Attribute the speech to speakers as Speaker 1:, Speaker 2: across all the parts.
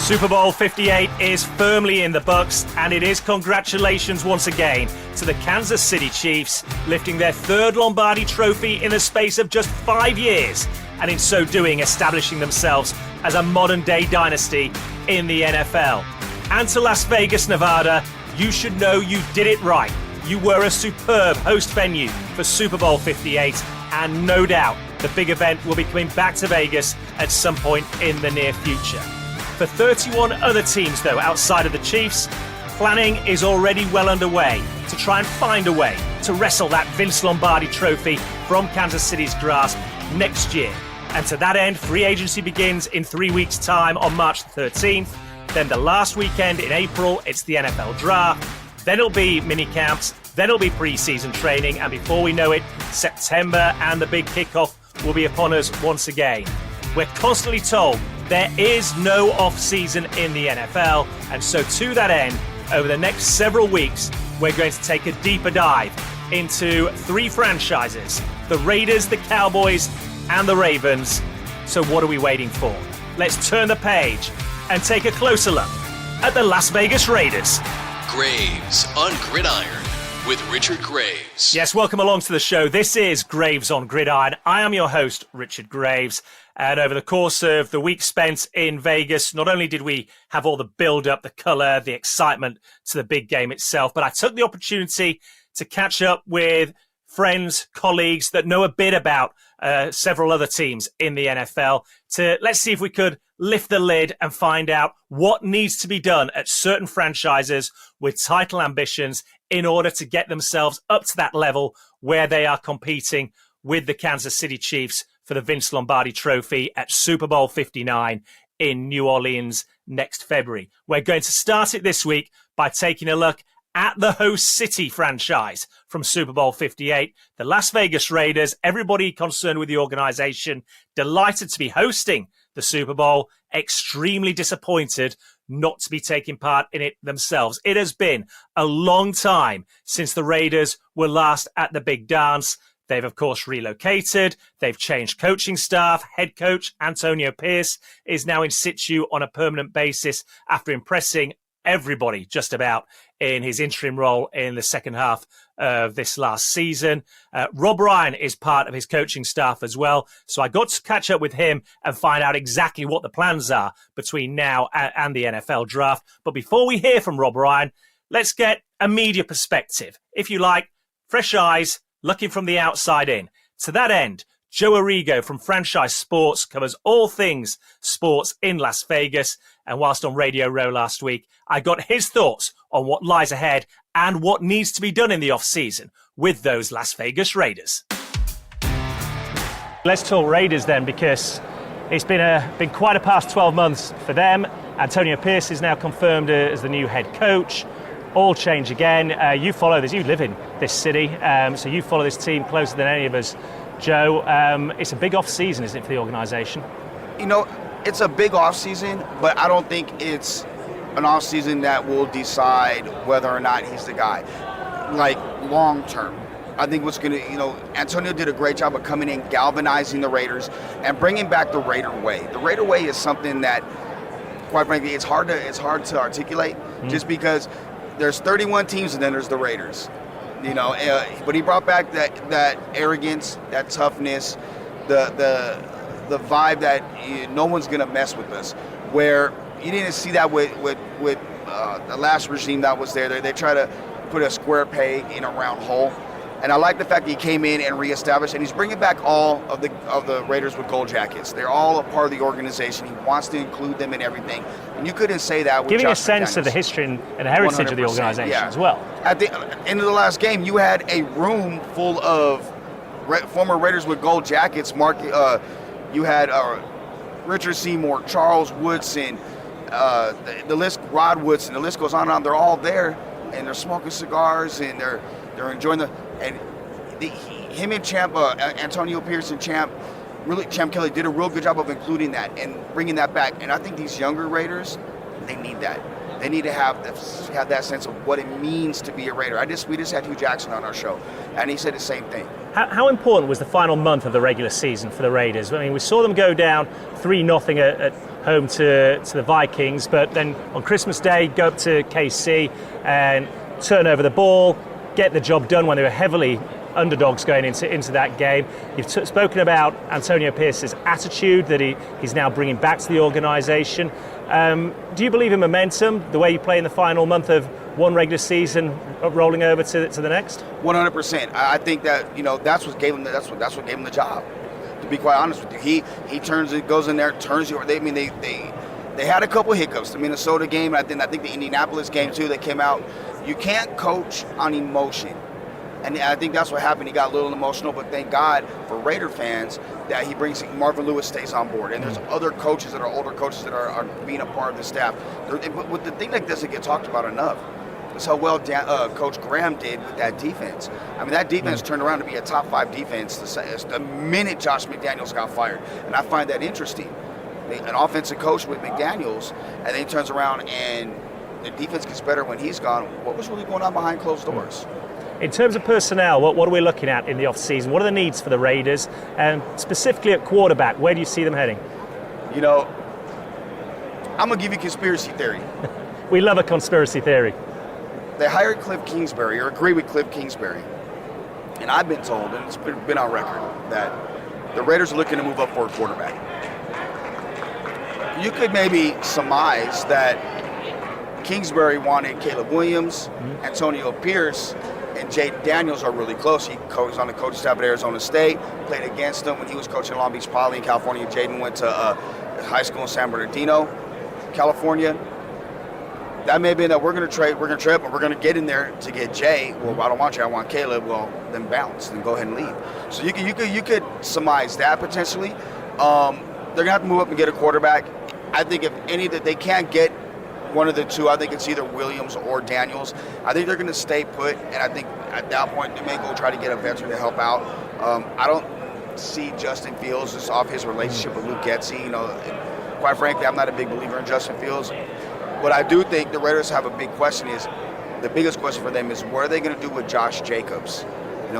Speaker 1: Super Bowl 58 is firmly in the books, and it is congratulations once again to the Kansas City Chiefs, lifting their third Lombardi trophy in the space of just 5 years, and in so doing establishing themselves as a modern-day dynasty in the NFL. And to Las Vegas, Nevada, you should know you did it right. You were a superb host venue for Super Bowl 58, and no doubt the big event will be coming back to Vegas at some point in the near future. For 31 other teams, though, outside of the Chiefs, planning is already well underway to try and find a way to wrestle that Vince Lombardi trophy from Kansas City's grasp next year. And to that end, free agency begins in 3 weeks' time on March the 13th. Then the last weekend in April, it's the NFL draft. Then it'll be mini camps. Then it'll be preseason training. And before we know it, September and the big kickoff will be upon us once again. We're constantly told there is no off-season in the NFL, and so to that end, over the next several weeks, we're going to take a deeper dive into 3 franchises, the Raiders, the Cowboys, and the Ravens. So what are we waiting for? Let's turn the page and take a closer look at the Las Vegas Raiders.
Speaker 2: Graves on Gridiron with Richard Graves.
Speaker 1: Yes, welcome along to the show. This is Graves on Gridiron. I am your host, Richard Graves. And over the course of the week spent in Vegas, not only did we have all the build-up, the colour, the excitement to the big game itself, but I took the opportunity to catch up with friends, colleagues that know a bit about several other teams in the NFL to let's see if we could lift the lid and find out what needs to be done at certain franchises with title ambitions in order to get themselves up to that level where they are competing with the Kansas City Chiefs for the Vince Lombardi trophy at Super Bowl 59 in New Orleans next February. We're going to start it this week by taking a look at the host city franchise from Super Bowl 58, the Las Vegas Raiders. Everybody concerned with the organization, delighted to be hosting the Super Bowl, extremely disappointed not to be taking part in it themselves. It has been a long time since the Raiders were last at the big dance. They've, of course, relocated. They've changed coaching staff. Head coach Antonio Pierce is now in situ on a permanent basis after impressing everybody just about in his interim role in the second half of this last season. Rob Ryan is part of his coaching staff as well. So I got to catch up with him and find out exactly what the plans are between now and the NFL draft. But before we hear from Rob Ryan, let's get a media perspective. If you like, fresh eyes, looking from the outside in. To that end, Joe Arrigo from Franchise Sports covers all things sports in Las Vegas. And whilst on Radio Row last week, I got his thoughts on what lies ahead and what needs to be done in the off-season with those Las Vegas Raiders. Let's talk Raiders then, because it's been quite a past 12 months for them. Antonio Pierce is now confirmed as the new head coach. All change again. You follow this. You live in this city, so you follow this team closer than any of us. Joe, it's a big off-season, isn't it, for the organisation?
Speaker 3: You know, it's a big off-season, but I don't think it's an off-season that will decide whether or not he's the guy, like, long-term. I think what's going to, Antonio did a great job of coming in, galvanizing the Raiders, and bringing back the Raider way. The Raider way is something that, quite frankly, it's hard to articulate, just because there's 31 teams and then there's the Raiders, but he brought back that arrogance, that toughness, the vibe that no one's gonna mess with us. Where you didn't see that with the last regime that was there. They try to put a square peg in a round hole. And I like the fact that he came in and reestablished, and he's bringing back all of the Raiders with gold jackets. They're all a part of the organization. He wants to include them in everything, and you couldn't say that with
Speaker 1: giving
Speaker 3: Josh
Speaker 1: a sense
Speaker 3: McDaniels.
Speaker 1: of the history and heritage of the organization as well.
Speaker 3: At the end of the last game, you had a room full of former Raiders with gold jackets. You had Richard Seymour, Charles Woodson, the list, Rod Woodson. The list goes on and on. They're all there, and they're smoking cigars, and they're enjoying him and Champ, Antonio Pierce and Champ Kelly did a real good job of including that and bringing that back. And I think these younger Raiders, they need that. They need to have that sense of what it means to be a Raider. We just had Hugh Jackson on our show, and he said the same thing.
Speaker 1: How important was the final month of the regular season for the Raiders? I mean, we saw them go down 3-0 at home to the Vikings, but then on Christmas Day, go up to KC and turn over the ball, get the job done when they were heavily underdogs going into that game. You've spoken about Antonio Pierce's attitude that he's now bringing back to the organisation. Do you believe in momentum, the way you play in the final month of one regular season rolling over to the next?
Speaker 3: 100%. I think that that's what gave him that's what gave him the job. To be quite honest with you, he goes in there, turns you. They had a couple hiccups. The Minnesota game, and I think the Indianapolis game too. That came out. You can't coach on emotion. And I think that's what happened. He got a little emotional, but thank God for Raider fans that he brings Marvin Lewis stays on board. And there's other coaches that are older coaches that are being a part of the staff. But the thing that doesn't get talked about enough is how well Coach Graham did with that defense. I mean, that defense turned around to be a top 5 defense the minute Josh McDaniels got fired. And I find that interesting. An offensive coach with McDaniels, and then he turns around and the defense gets better when he's gone. What was really going on behind closed doors?
Speaker 1: In terms of personnel, what are we looking at in the off-season? What are the needs for the Raiders? And specifically at quarterback, where do you see them heading?
Speaker 3: I'm going to give you conspiracy theory.
Speaker 1: We love a conspiracy theory.
Speaker 3: They hired Cliff Kingsbury, or agree with Cliff Kingsbury. And I've been told, and it's been on record, that the Raiders are looking to move up for a quarterback. You could maybe surmise that Kingsbury wanted Caleb Williams, Antonio Pierce, and Jaden Daniels are really close. He's on the coaching staff at Arizona State, played against them when he was coaching Long Beach Poly in California. Jaden went to high school in San Bernardino, California. That may have been that we're going to trade, but we're going to get in there to get Jay. Well, I don't want Jay, I want Caleb. Well, then bounce, then go ahead and leave. So you could surmise that potentially. They're going to have to move up and get a quarterback. I think if any that they can't get one of the two, I think it's either Williams or Daniels. I think they're going to stay put, and I think at that point they may go try to get a veteran to help out. I don't see Justin Fields just off his relationship with Luke Getsy. Quite frankly, I'm not a big believer in Justin Fields. What I do think the Raiders have a big question is, the biggest question for them is, what are they going to do with Josh Jacobs?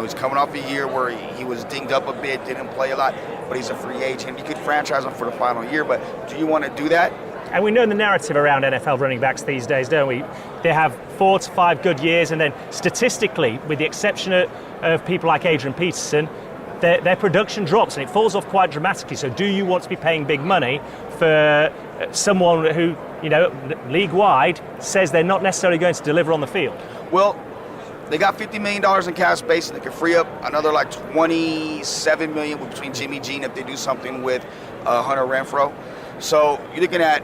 Speaker 3: He's coming off a year where he was dinged up a bit, didn't play a lot, but he's a free agent. You could franchise him for the final year, but do you want to do that?
Speaker 1: And we know the narrative around NFL running backs these days, don't we? They have 4 to 5 good years, and then statistically, with the exception of people like Adrian Peterson, their production drops and it falls off quite dramatically. So do you want to be paying big money for someone who, league-wide says they're not necessarily going to deliver on the field?
Speaker 3: Well, they got $50 million in cap space, and they can free up another like $27 million between Jimmy G if they do something with Hunter Renfrow. So you're looking at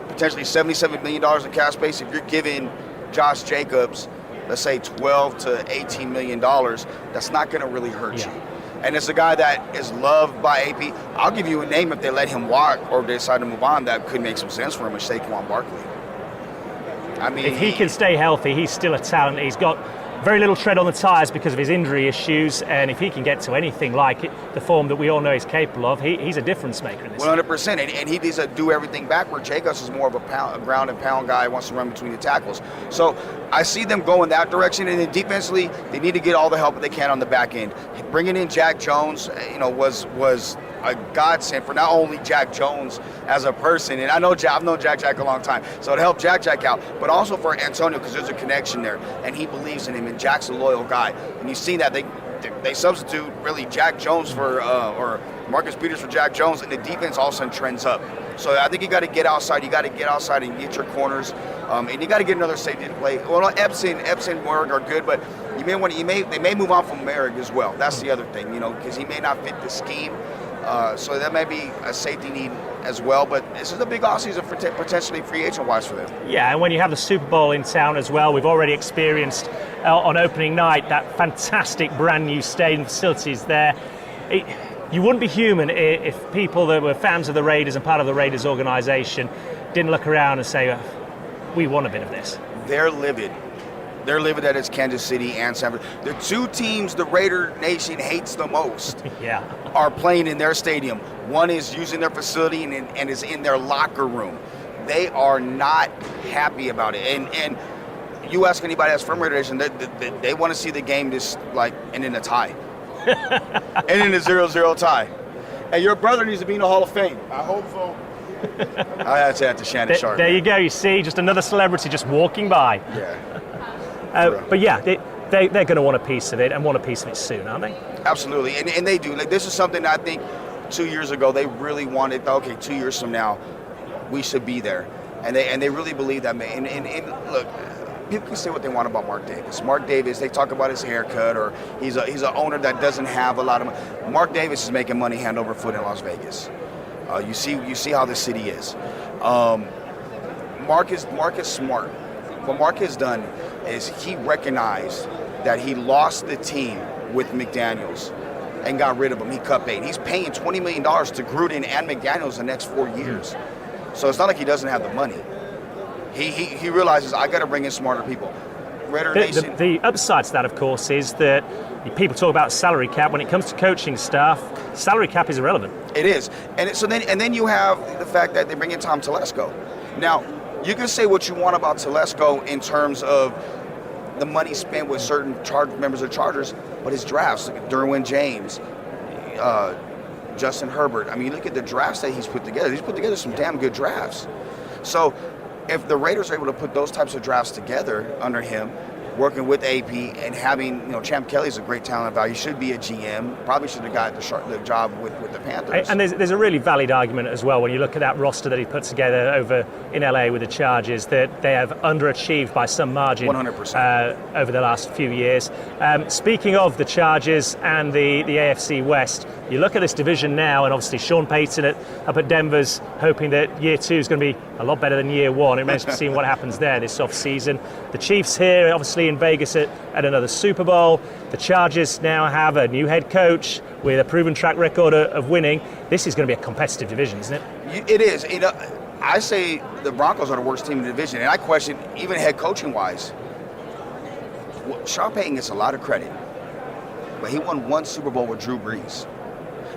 Speaker 3: potentially $77 million in cap space. If you're giving Josh Jacobs, let's say $12 to $18 million, that's not going to really hurt you. And it's a guy that is loved by AP. I'll give you a name if they let him walk or they decide to move on that could make some sense for him, is Saquon Barkley. I mean,
Speaker 1: if he can stay healthy, he's still a talent. He's got very little tread on the tyres because of his injury issues, and if he can get to anything like it, the form that we all know he's capable of, he's a difference maker in this.
Speaker 3: 100%, and he needs to do everything back, where Jacobs is more of a ground and pound guy, wants to run between the tackles. So I see them going that direction, and then defensively, they need to get all the help that they can on the back end. Bringing in Jack Jones, was a godsend for not only Jack Jones as a person, and I've known Jack a long time, so it helped Jack out, but also for Antonio, because there's a connection there, and he believes in him, and Jack's a loyal guy. And you've seen that they substitute really Jack Jones for or Marcus Peters for Jack Jones, and the defense all of a sudden trends up. So I think you got to get outside. You got to get outside and get your corners, and you got to get another safety to play. Well, Epson, Merrick are good, but they may move on from Merrick as well. That's the other thing, because he may not fit the scheme. So that may be a safety need as well, but this is a big offseason for potentially free agent-wise for them. Yeah,
Speaker 1: and when you have the Super Bowl in town as well, we've already experienced on opening night that fantastic brand new stadium facilities there. You wouldn't be human if people that were fans of the Raiders and part of the Raiders organization didn't look around and say, we want a bit of this.
Speaker 3: They're livid. They're livid that it's Kansas City and San Francisco. The two teams the Raider Nation hates the most are playing in their stadium. One is using their facility and is in their locker room. They are not happy about it. And you ask anybody that's from Raider Nation, they want to see the game just end in a tie. And in a 0-0 tie. And your brother needs to be in the Hall of Fame.
Speaker 4: I hope so.
Speaker 3: I had to say that to Shannon Sharp.
Speaker 1: There you go. You see, just another celebrity just walking by.
Speaker 3: Yeah.
Speaker 1: But yeah, they're going to want a piece of it and want a piece of it soon, aren't they?
Speaker 3: Absolutely, and they do. Like, this is something that I think 2 years ago they really wanted. Okay, 2 years from now, we should be there, and they really believe that. And look, people can say what they want about Mark Davis. Mark Davis, they talk about his haircut, or he's an owner that doesn't have a lot of money. Mark Davis is making money hand over foot in Las Vegas. You see how the city is. Mark is smart. What Mark has done is he recognized that he lost the team with McDaniels and got rid of him. He cut bait. He's paying $20 million to Gruden and McDaniels the next 4 years. So it's not like he doesn't have the money. He realizes, I got to bring in smarter people. Raider Nation.
Speaker 1: The upside to that, of course, is that people talk about salary cap. When it comes to coaching staff, salary cap is irrelevant.
Speaker 3: It is. And then you have the fact that they bring in Tom Telesco. Now, you can say what you want about Telesco in terms of the money spent with certain members of Chargers, but his drafts, like Derwin James, Justin Herbert. I mean, you look at the drafts that he's put together. He's put together some damn good drafts. So if the Raiders are able to put those types of drafts together under him, working with AP and having, Champ Kelly's a great talent value. He should be a GM. Probably should have got the job with the Panthers.
Speaker 1: And there's a really valid argument as well when you look at that roster that he put together over in LA with the Chargers, that they have underachieved by some margin
Speaker 3: 100%.
Speaker 1: Over the last few years. Speaking of the Chargers and the AFC West, you look at this division now, and obviously Sean Payton up at Denver's hoping that year 2 is going to be a lot better than year 1. It remains to be seen what happens there this off-season. The Chiefs here, obviously in Vegas at another Super Bowl. The Chargers now have a new head coach with a proven track record of winning. This is going to be a competitive division, isn't it?
Speaker 3: It is. I say the Broncos are the worst team in the division, and I question, even head coaching-wise, Sean Payton gets a lot of credit, but he won 1 Super Bowl with Drew Brees.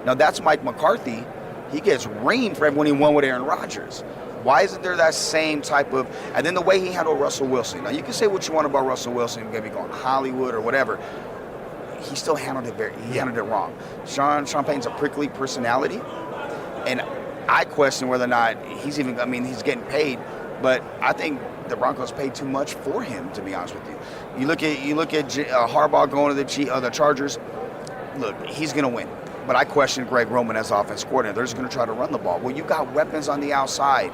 Speaker 3: Now, that's Mike McCarthy. He gets rained for when he won with Aaron Rodgers. Why isn't there that same type of... And then the way he handled Russell Wilson. Now, you can say what you want about Russell Wilson, maybe going Hollywood or whatever. He still handled it handled it wrong. Sean Payton's a prickly personality, and I question whether or not he's even... I mean, he's getting paid, but I think the Broncos paid too much for him, to be honest with you. You look at Harbaugh going to the Chargers. Look, he's going to win. But I question Greg Roman as offense coordinator. They're just going to try to run the ball. Well, you got weapons on the outside.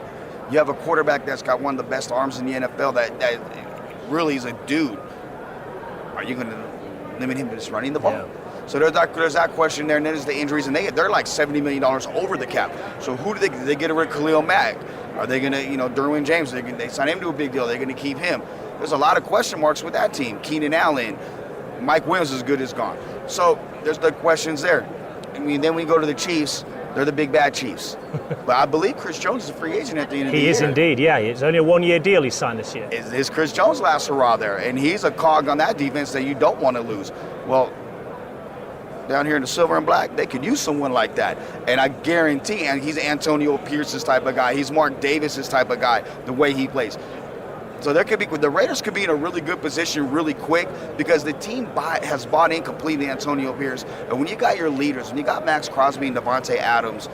Speaker 3: You have a quarterback that's got one of the best arms in the NFL that really is a dude. Are you going to limit him to just running the ball? Yeah. So there's that question there, and then there's the injuries, and they're like $70 million over the cap. So who do they get rid of Khalil Mack? Are they going to, Derwin James, they sign him to a big deal. They're going to keep him. There's a lot of question marks with that team. Keenan Allen, Mike Williams is good as gone. So there's the questions there. I mean, then we go to the Chiefs. They're the big bad Chiefs. But I believe Chris Jones is a free agent at the end of the year.
Speaker 1: He is indeed, yeah. It's only a 1-year deal he signed this year.
Speaker 3: Is Chris Jones' last hurrah there? And he's a cog on that defense that you don't want to lose. Well, down here in the silver and black, they could use someone like that. And I guarantee, and he's Antonio Pierce's type of guy. He's Mark Davis's type of guy, the way he plays. So the Raiders could be in a really good position really quick because the team has bought in completely Antonio Pierce. And when you got your leaders, when you got Max Crosby and Devontae Adams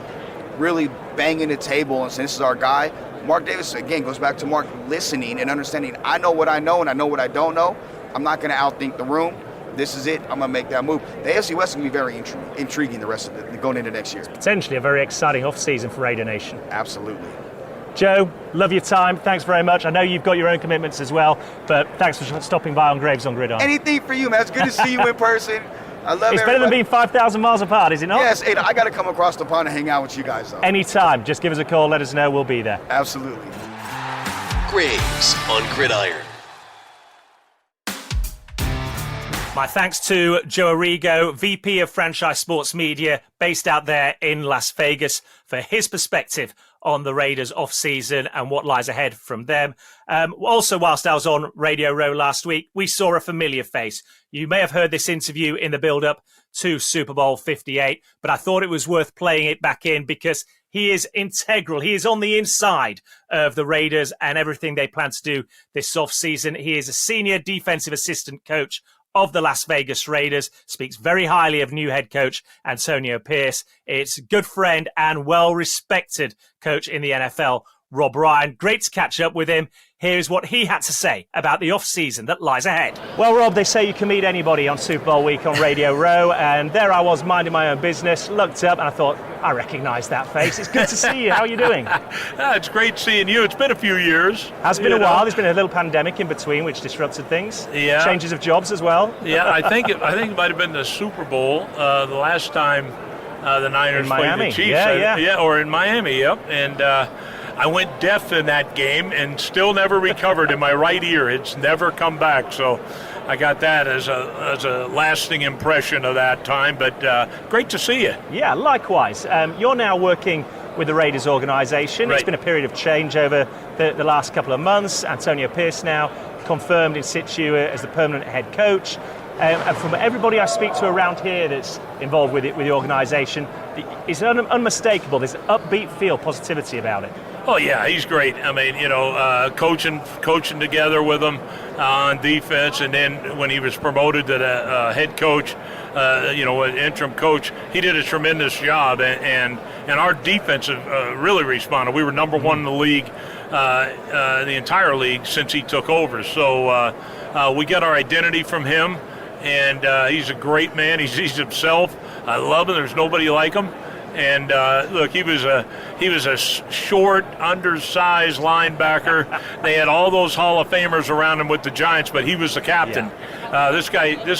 Speaker 3: really banging the table and saying, this is our guy, Mark Davis, again, goes back to Mark listening and understanding, I know what I know and I know what I don't know. I'm not going to outthink the room. This is it. I'm going to make that move. The AFC West is going to be very intriguing the rest of it going into next year.
Speaker 1: Potentially a very exciting off-season for Raider Nation.
Speaker 3: Absolutely.
Speaker 1: Joe, love your time. Thanks very much. I know you've got your own commitments as well, but thanks for stopping by on Graves on Gridiron.
Speaker 3: Anything for you, man. It's good to see you in person. I love it.
Speaker 1: It's better than being 5,000 miles apart, is it not?
Speaker 3: Yes, I got to come across the pond and hang out with you guys, though.
Speaker 1: Anytime. Just give us a call. Let us know. We'll be there.
Speaker 3: Absolutely.
Speaker 2: Graves on Gridiron.
Speaker 1: My thanks to Joe Arrigo, VP of Franchise Sports Media, based out there in Las Vegas, for his perspective on the Raiders off-season and what lies ahead from them. Also, whilst I was on Radio Row last week, we saw a familiar face. You may have heard this interview in the build-up to Super Bowl 58, but I thought it was worth playing it back in because he is integral. He is on the inside of the Raiders and everything they plan to do this off-season. He is a senior defensive assistant coach of the Las Vegas Raiders, speaks very highly of new head coach Antonio Pierce. It's a good friend and well-respected coach in the NFL, Rob Ryan. Great to catch up with him. Here's what he had to say about the off-season that lies ahead. Well, Rob, they say you can meet anybody on Super Bowl week on Radio Row, and there I was minding my own business, looked up, and I thought, I recognise that face. It's good to see you. How are you doing?
Speaker 4: It's great seeing you. It's been a few years.
Speaker 1: Has been a while. There's been a little pandemic in between, which disrupted things.
Speaker 4: Yeah.
Speaker 1: Changes of jobs as well.
Speaker 4: Yeah, I think it might have been the Super Bowl the last time the Niners played the Chiefs.
Speaker 1: Yeah,
Speaker 4: or in Miami, yep. And I went deaf in that game and still never recovered in my right ear. It's never come back. So I got that as a lasting impression of that time. But great to see you.
Speaker 1: Yeah, likewise. You're now working with the Raiders organization.
Speaker 4: Right.
Speaker 1: It's been a period of change over the last couple of months. Antonio Pierce now confirmed in situ as the permanent head coach. And from everybody I speak to around here that's involved with the organisation, it's unmistakable. There's an upbeat feel, positivity about it.
Speaker 4: Oh yeah, he's great. I mean, coaching together with him on defense, and then when he was promoted to the head coach, an interim coach, he did a tremendous job, and our defense really responded. We were number one in the league, the entire league since he took over. So we got our identity from him. And he's a great man. He's himself. I love him. There's nobody like him. And look, he was a short, undersized linebacker. They had all those Hall of Famers around him with the Giants, but he was the captain. Yeah. This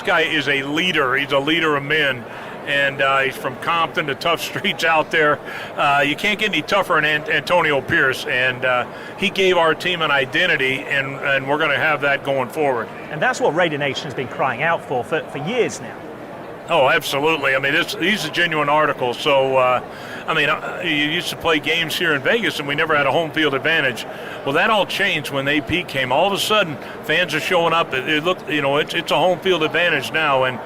Speaker 4: guy is a leader. He's a leader of men. And he's from Compton, the tough streets out there. You can't get any tougher than Antonio Pierce. And he gave our team an identity, and we're going to have that going forward.
Speaker 1: And that's what Raider Nation has been crying out for years now.
Speaker 4: Oh, absolutely. I mean, he's a genuine article. So, you used to play games here in Vegas, and we never had a home field advantage. Well, that all changed when AP came. All of a sudden, fans are showing up. It looked, it's a home field advantage now, and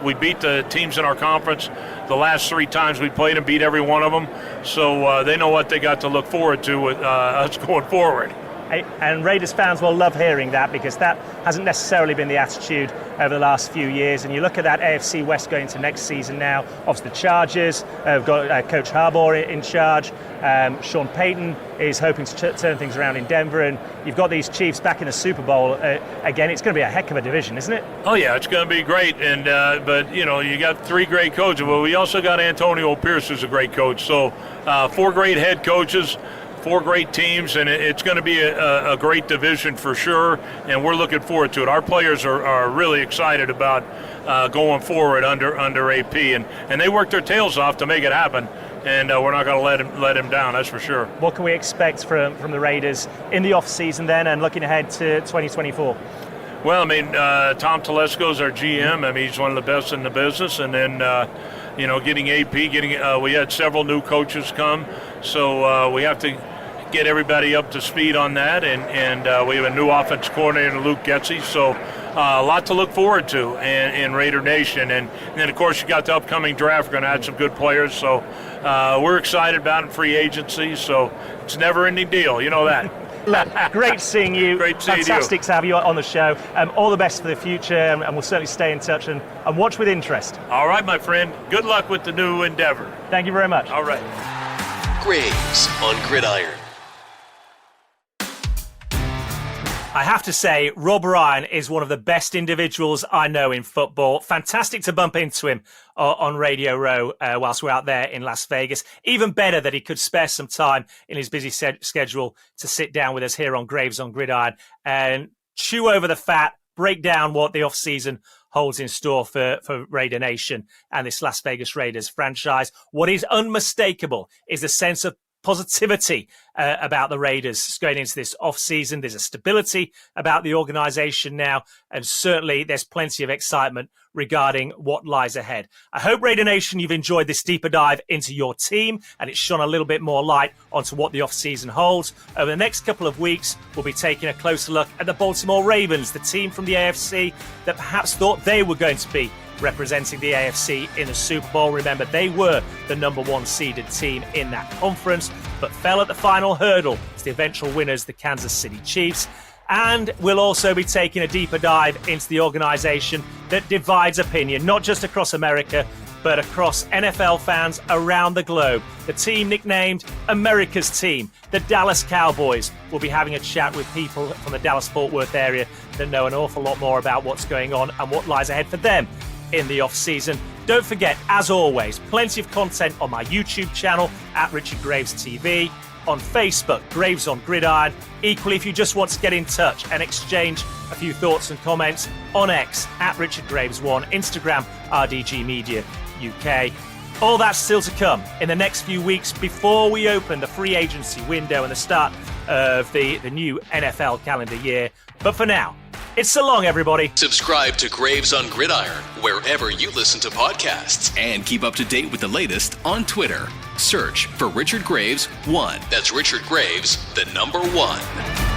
Speaker 4: we beat the teams in our conference. The last 3 times we played them, beat every one of them. So they know what they got to look forward to with us going forward.
Speaker 1: And Raiders fans will love hearing that, because that hasn't necessarily been the attitude over the last few years. And you look at that AFC West going into next season now. Obviously, the Chargers have got Coach Harbaugh in charge. Sean Payton is hoping to turn things around in Denver. And you've got these Chiefs back in the Super Bowl again. It's going to be a heck of a division, isn't it?
Speaker 4: Oh, yeah, it's going to be great. And but, you got 3 great coaches. Well, we also got Antonio Pierce, who's a great coach. So 4 great head coaches. 4 great teams, and it's going to be a great division for sure, and we're looking forward to it. Our players are really excited about going forward under AP, and they worked their tails off to make it happen, and we're not going to let him down, that's for sure.
Speaker 1: What can we expect from the Raiders in the off-season then, and looking ahead to 2024?
Speaker 4: Well, Tom Telesco is our GM. He's one of the best in the business, and then getting AP, we had several new coaches come, so we have to get everybody up to speed on that, and we have a new offense coordinator, Luke Getsy, so a lot to look forward to in Raider Nation, and then of course you got the upcoming draft. We're going to add some good players, so we're excited about it in free agency, so it's a never-ending deal, you know that.
Speaker 1: Great seeing you.
Speaker 4: Great seeing
Speaker 1: Fantastic to have you on the show. All the best for the future, and we'll certainly stay in touch and watch with interest.
Speaker 4: All right, my friend. Good luck with the new endeavor.
Speaker 1: Thank you very much.
Speaker 4: All right.
Speaker 2: Graves on Gridiron.
Speaker 1: I have to say, Rob Ryan is one of the best individuals I know in football. Fantastic to bump into him on Radio Row whilst we're out there in Las Vegas. Even better that he could spare some time in his busy schedule to sit down with us here on Graves on Gridiron and chew over the fat, break down what the off-season holds in store for Raider Nation and this Las Vegas Raiders franchise. What is unmistakable is the sense of positivity about the Raiders going into this off-season. There's a stability about the organization now, and certainly there's plenty of excitement regarding what lies ahead. I hope, Raider Nation, you've enjoyed this deeper dive into your team, and it's shone a little bit more light onto what the off-season holds. Over the next couple of weeks, we'll be taking a closer look at the Baltimore Ravens, the team from the AFC that perhaps thought they were going to be representing the AFC in the Super Bowl. Remember, they were the number 1 seeded team in that conference, but fell at the final hurdle to the eventual winners, the Kansas City Chiefs. And we'll also be taking a deeper dive into the organization that divides opinion, not just across America, but across NFL fans around the globe. The team nicknamed America's Team, the Dallas Cowboys. We'll be having a chat with people from the Dallas-Fort Worth area that know an awful lot more about what's going on and what lies ahead for them in the off-season. Don't forget, as always, plenty of content on my YouTube channel at Richard Graves TV, on Facebook, Graves on Gridiron. Equally, if you just want to get in touch and exchange a few thoughts and comments, on X at Richard Graves1, Instagram, RDG Media UK. All that's still to come in the next few weeks before we open the free agency window and the start of the new NFL calendar year. But for now, it's so long, everybody.
Speaker 2: Subscribe to Graves on Gridiron wherever you listen to podcasts.
Speaker 5: And keep up to date with the latest on Twitter. Search for Richard Graves 1.
Speaker 2: That's Richard Graves, the number 1.